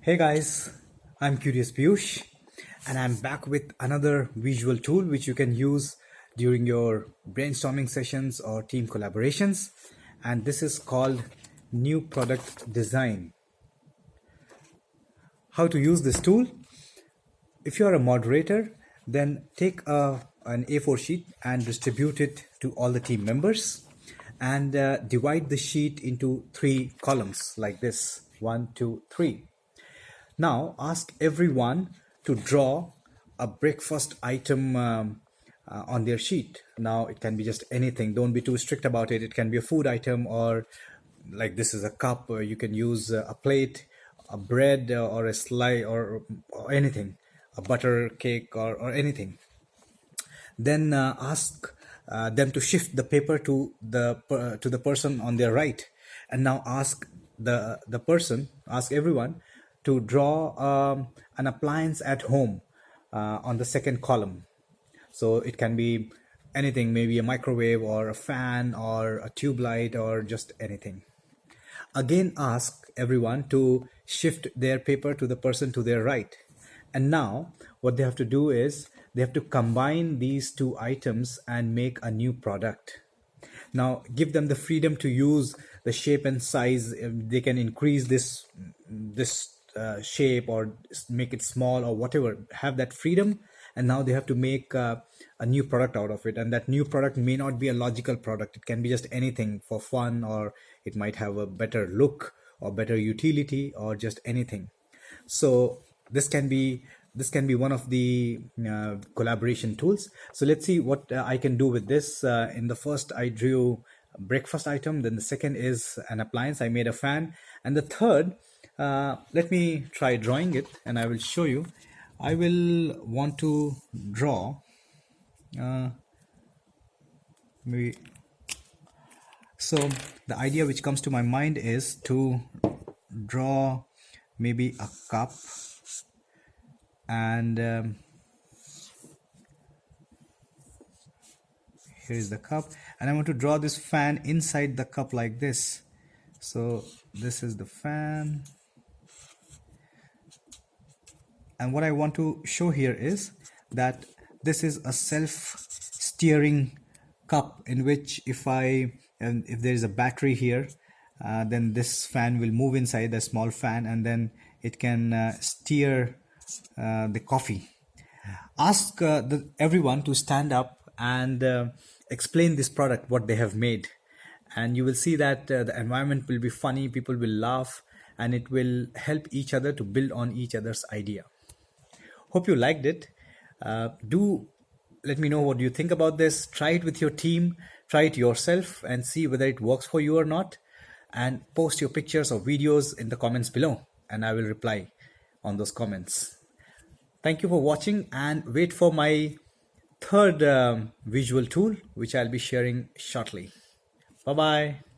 Hey guys, I'm Curious Piyush and I'm back with another visual tool which you can use during your brainstorming sessions or team collaborations, and this is called New Product Design. How to use this tool? If you are a moderator, then take an A4 sheet and distribute it to all the team members and divide the sheet into three columns like this: one, two, three. Now ask everyone to draw a breakfast item on their sheet. Now it can be just anything. Don't be too strict about it. It can be a food item, or like this is a cup. Or you can use a plate, a bread, or a slice, or anything, a butter cake, or anything. Then ask them to shift the paper to the person on their right, and now ask ask everyone to draw an appliance at home on the second column. So it can be anything, maybe a microwave or a fan or a tube light or just anything. Again, ask everyone to shift their paper to the person to their right. And now what they have to do is they have to combine these two items and make a new product. Now give them the freedom to use the shape and size. They can increase this shape or make it small or whatever. Have that freedom, and now they have to make a new product out of it. And that new product may not be a logical product. It can be just anything for fun, or it might have a better look or better utility or just anything. So this can be one of the collaboration tools. So let's see what I can do with this. In the first, I drew a breakfast item. Then the second is an appliance. I made a fan. And the third, let me try drawing it and I will show you. I will want to draw maybe. So the idea which comes to my mind is to draw maybe a cup, and here is the cup, and I want to draw this fan inside the cup like this. So this is the fan, and what I want to show here is that this is a self-steering cup, in which if there is a battery here, then this fan will move inside, the small fan, and then it can steer the coffee. Ask everyone to stand up and explain this product, what they have made, and you will see that the environment will be funny, people will laugh, and it will help each other to build on each other's idea. Hope you liked it. Do let me know what you think about this. Try it with your team, try it yourself, and see whether it works for you or not, and post your pictures or videos in the comments below, and I will reply on those comments. Thank you for watching, and wait for my third visual tool, which I'll be sharing shortly. Bye bye.